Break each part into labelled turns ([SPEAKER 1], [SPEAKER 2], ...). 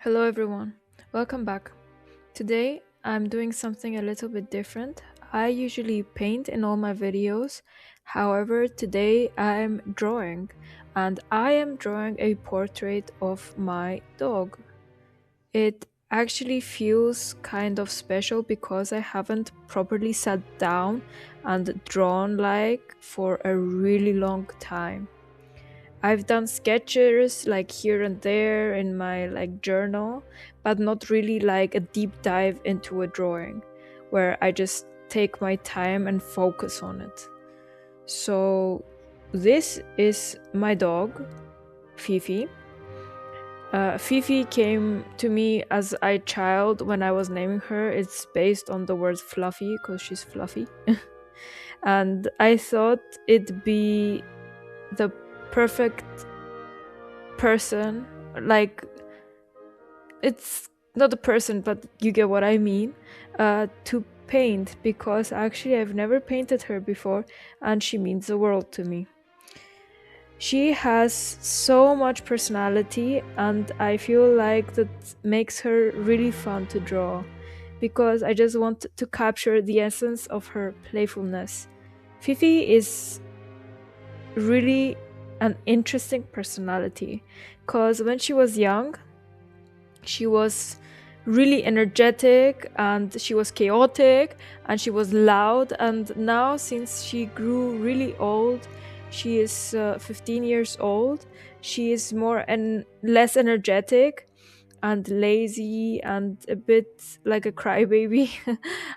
[SPEAKER 1] Hello everyone, welcome back. Today I'm doing something a little bit different. I usually paint in all my videos, however, today I'm drawing and I am drawing a portrait of my dog. It actually feels kind of special because I haven't properly sat down and drawn like for a really long time. I've done sketches like here and there in my like journal, but not really like a deep dive into a drawing where I just take my time and focus on it. So this is my dog, Fifi. Fifi came to me as a child when I was naming her. It's based on the word fluffy because she's fluffy. And I thought it'd be the perfect person, like it's not a person but you get what I mean, to paint, because actually I've never painted her before and she means the world to me. She has so much personality and I feel like that makes her really fun to draw, because I just want to capture the essence of her playfulness. Fifi is really an interesting personality because when she was young she was really energetic and she was chaotic and she was loud, and now since she grew really old, she is 15 years old, she is more and less energetic and lazy and a bit like a crybaby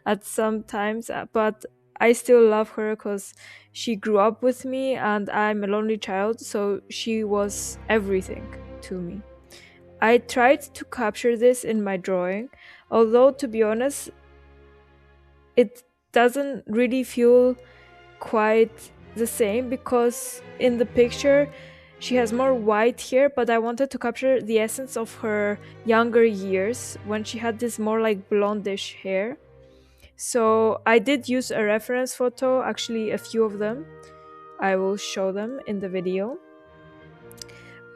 [SPEAKER 1] at some times, but I still love her because she grew up with me and I'm a lonely child, so she was everything to me. I tried to capture this in my drawing, although to be honest, it doesn't really feel quite the same because in the picture she has more white hair, but I wanted to capture the essence of her younger years when she had this more like blondish hair. So I did use a reference photo, actually a few of them. I will show them in the video.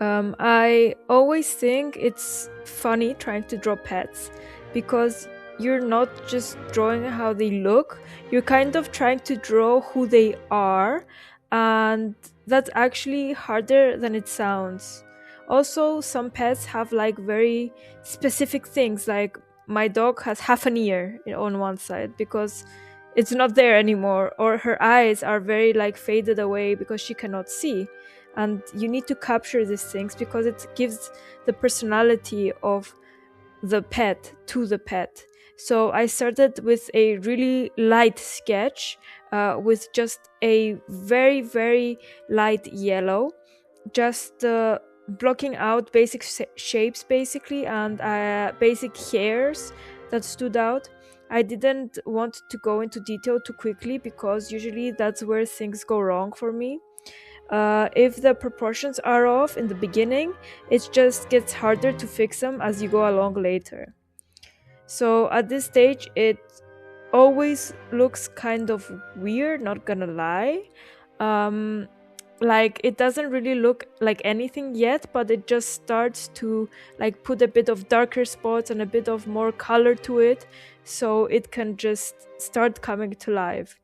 [SPEAKER 1] I always think it's funny trying to draw pets because you're not just drawing how they look, you're kind of trying to draw who they are, and that's actually harder than it sounds. Also, some pets have like very specific things, like my dog has half an ear on one side because it's not there anymore, or her eyes are very like faded away because she cannot see, and you need to capture these things because it gives the personality of the pet to the pet. So I started with a really light sketch, with just a very very light yellow, just blocking out basic shapes basically, and basic hairs that stood out. I didn't want to go into detail too quickly because usually that's where things go wrong for me. If the proportions are off in the beginning, it just gets harder to fix them as you go along later. So at this stage, it always looks kind of weird, not gonna lie. Um, like it doesn't really look like anything yet, but it just starts to like put a bit of darker spots and a bit of more color to it, so it can just start coming to life.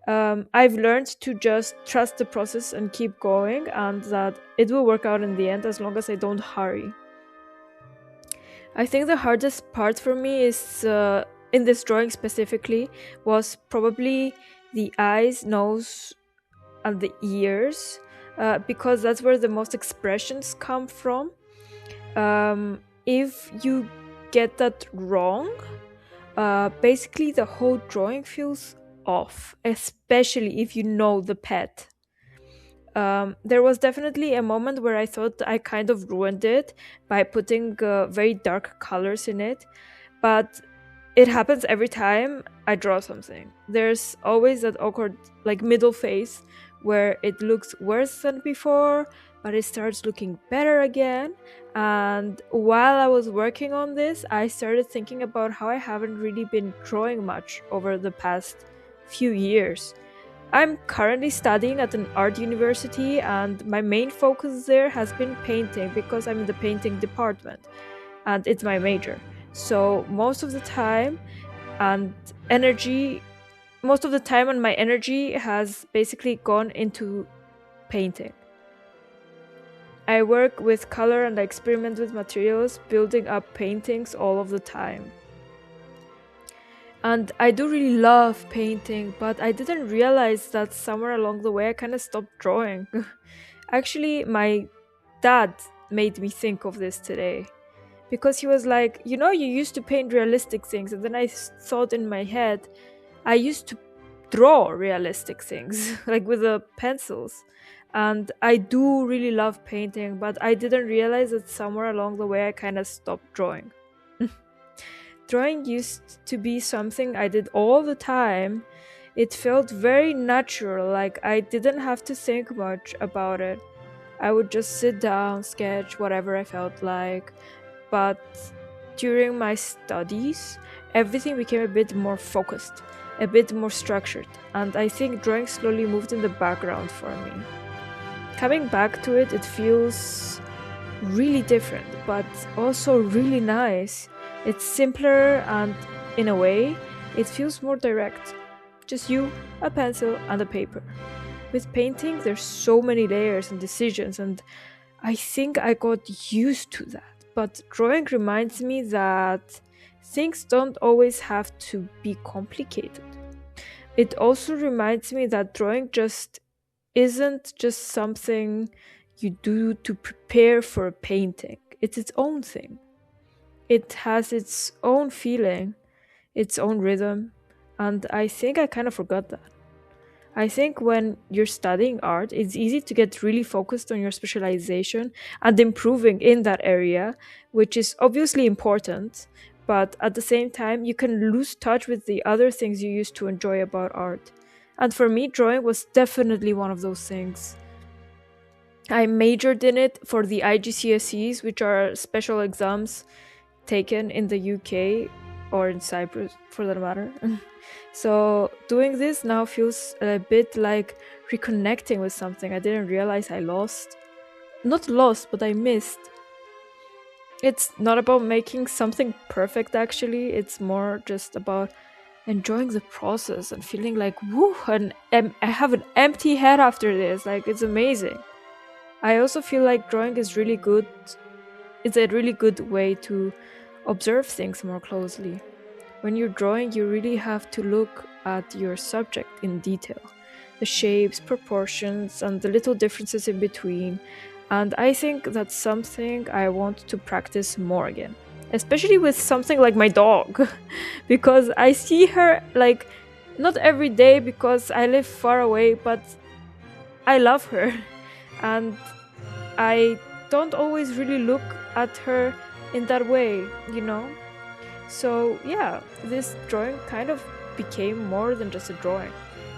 [SPEAKER 1] I've learned to just trust the process and keep going, and that it will work out in the end as long as I don't hurry. I think the hardest part for me is, in this drawing specifically, was probably the eyes, nose, and the ears, because that's where the most expressions come from. If you get that wrong, basically the whole drawing feels off, especially if you know the pet. There was definitely a moment where I thought I kind of ruined it by putting very dark colors in it, but it happens every time I draw something. There's always that awkward, like, middle phase where it looks worse than before, but it starts looking better again. And while I was working on this, I started thinking about how I haven't really been drawing much over the past few years. I'm currently studying at an art university, and my main focus there has been painting because I'm in the painting department. and it's my major. So and energy most of the time and my energy has basically gone into painting. I work with color and I experiment with materials, building up paintings all of the time. And I do really love painting, but I didn't realize that somewhere along the way I kind of stopped drawing. Actually, my dad made me think of this today because he was like, you know, you used to paint realistic things. And then I thought in my head, I used to draw realistic things, like with the pencils. And I do really love painting, but I didn't realize that somewhere along the way I kind of stopped drawing. Drawing used to be something I did all the time. It felt very natural, like I didn't have to think much about it. I would just sit down, sketch whatever I felt like. But during my studies, everything became a bit more focused, a bit more structured, and I think drawing slowly moved in the background for me. Coming back to it, it feels really different, but also really nice. It's simpler and, in a way, it feels more direct. Just you, a pencil, and a paper. With painting, there's so many layers and decisions, and I think I got used to that. But drawing reminds me that things don't always have to be complicated. It also reminds me that drawing just isn't just something you do to prepare for a painting. It's its own thing. It has its own feeling, its own rhythm, and I think I kind of forgot that. I think when you're studying art, it's easy to get really focused on your specialization and improving in that area, which is obviously important, but at the same time, you can lose touch with the other things you used to enjoy about art. And for me, drawing was definitely one of those things. I majored in it for the IGCSEs, which are special exams taken in the UK or in Cyprus for that matter. So doing this now feels a bit like reconnecting with something I didn't realize I lost. Not lost, but I missed. It's not about making something perfect actually, it's more just about enjoying the process and feeling like, woo, I have an empty head after this. Like, it's amazing. I also feel like drawing is really good. It's a really good way to observe things more closely. When you're drawing, you really have to look at your subject in detail, the shapes, proportions, and the little differences in between. And I think that's something I want to practice more again, especially with something like my dog, because I see her like not every day because I live far away, but I love her and I don't always really look at her in that way, you know? So, yeah, this drawing kind of became more than just a drawing.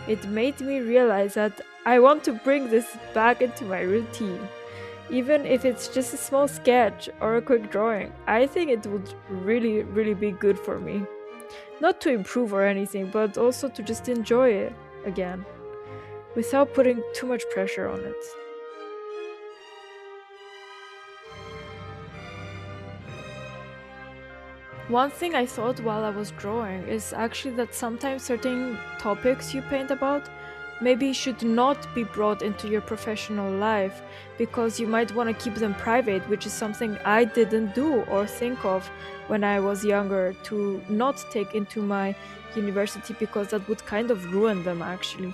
[SPEAKER 1] It made me realize that I want to bring this back into my routine. Even if it's just a small sketch or a quick drawing, I think it would really, really be good for me. Not to improve or anything, but also to just enjoy it again, without putting too much pressure on it. One thing I thought while I was drawing is actually that sometimes certain topics you paint about maybe should not be brought into your professional life because you might want to keep them private, which is something I didn't do or think of when I was younger to not take into my university because that would kind of ruin them actually.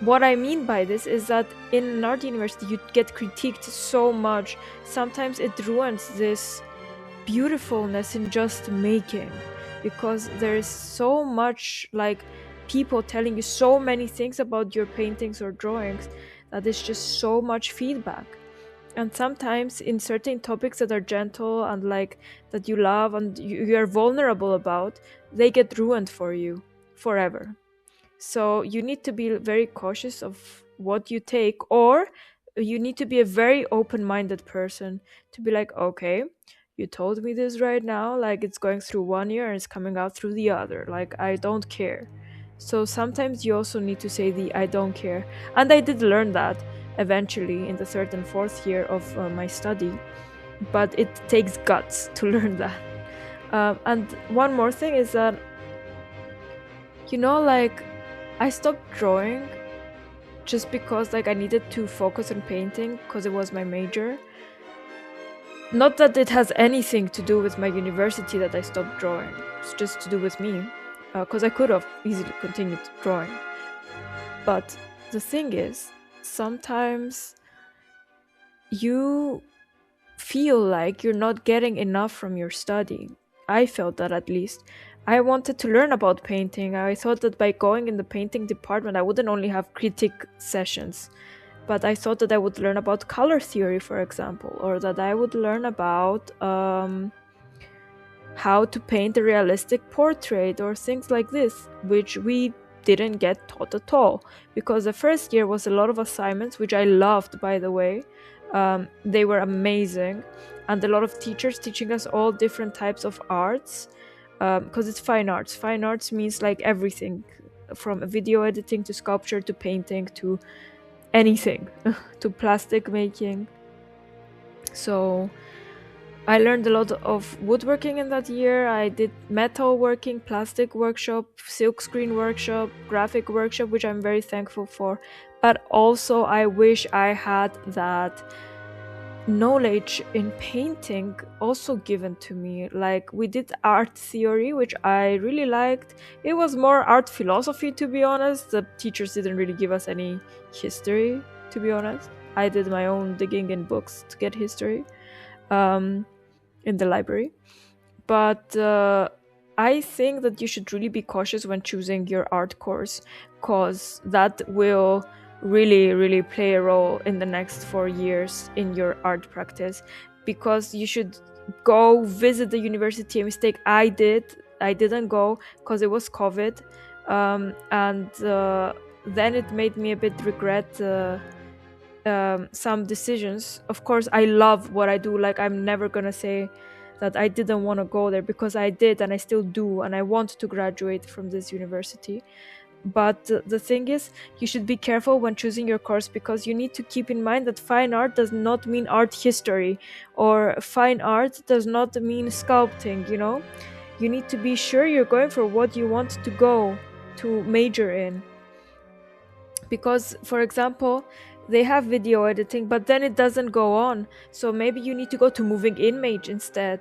[SPEAKER 1] What I mean by this is that in an art university you get critiqued so much, sometimes it ruins this beautifulness in just making because there is so much like people telling you so many things about your paintings or drawings that is just so much feedback. And sometimes in certain topics that are gentle and like that you love and you are vulnerable about, they get ruined for you forever. So you need to be very cautious of what you take, or you need to be a very open-minded person to be like, okay, you told me this right now, like it's going through one ear and it's coming out through the other. Like, I don't care. So sometimes you also need to say the I don't care. And I did learn that eventually in the third and fourth year of my study. but it takes guts to learn that. And one more thing is that, like, I stopped drawing just because like I needed to focus on painting because it was my major. Not that it has anything to do with my university that I stopped drawing. It's just to do with me, because I could have easily continued drawing. But the thing is, sometimes you feel like you're not getting enough from your study. I felt that, at least. I wanted to learn about painting. I thought that by going in the painting department, I wouldn't only have critic sessions, but I thought that I would learn about color theory, for example, or that I would learn about how to paint a realistic portrait or things like this, which we didn't get taught at all, because the first year was a lot of assignments, which I loved, by the way. They were amazing, and a lot of teachers teaching us all different types of arts, because it's fine arts. Fine arts means like everything from video editing to sculpture to painting to anything to plastic making. So I learned a lot of woodworking in that year. I did metal working, plastic workshop, silkscreen workshop, graphic workshop, which I'm very thankful for. But also I wish I had that knowledge in painting also given to me. Like, we did art theory, which I really liked. It was more art philosophy, to be honest. The teachers didn't really give us any history, to be honest. I did my own digging in books to get history in the library. But I think that you should really be cautious when choosing your art course, because that will really play a role in the next 4 years in your art practice. Because you should go visit the university. A mistake I didn't go because it was COVID, and then it made me a bit regret some decisions. Of course, I love what I do. Like, I'm never gonna say that I didn't want to go there, because I did, and I still do, and I want to graduate from this university. But the thing is, you should be careful when choosing your course, because you need to keep in mind that fine art does not mean art history, or fine art does not mean sculpting, You need to be sure you're going for what you want to go to major in. Because, for example, they have video editing, but then it doesn't go on. So maybe you need to go to moving image instead,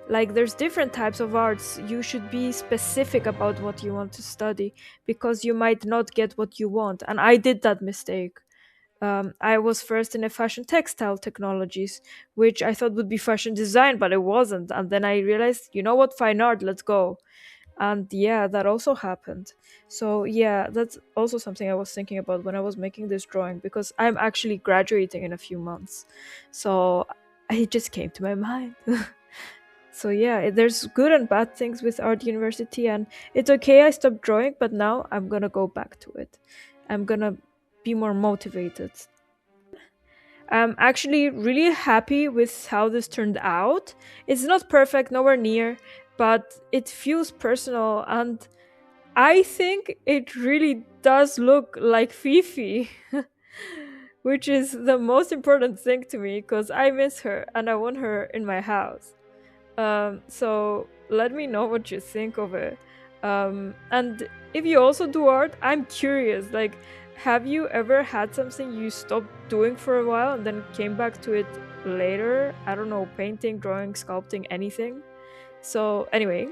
[SPEAKER 1] Like, there's different types of arts. You should be specific about what you want to study, because you might not get what you want. And I did that mistake. I was first in a fashion textile technologies, which I thought would be fashion design, but it wasn't. And then I realized, you know what, fine art, let's go. And yeah, that also happened. So yeah, that's also something I was thinking about when I was making this drawing, because I'm actually graduating in a few months. So it just came to my mind. So yeah, there's good and bad things with art university, and it's okay I stopped drawing, but now I'm gonna go back to it. I'm gonna be more motivated. I'm actually really happy with how this turned out. It's not perfect, nowhere near, but it feels personal, and I think it really does look like Fifi, which is the most important thing to me, because I miss her and I want her in my house. So let me know what you think of it. And if you also do art, I'm curious. Like, have you ever had something you stopped doing for a while and then came back to it later? I don't know, painting, drawing, sculpting, anything. So anyway,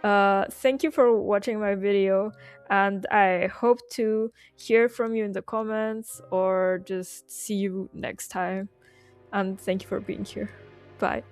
[SPEAKER 1] thank you for watching my video, and I hope to hear from you in the comments or just see you next time. And thank you for being here. Bye.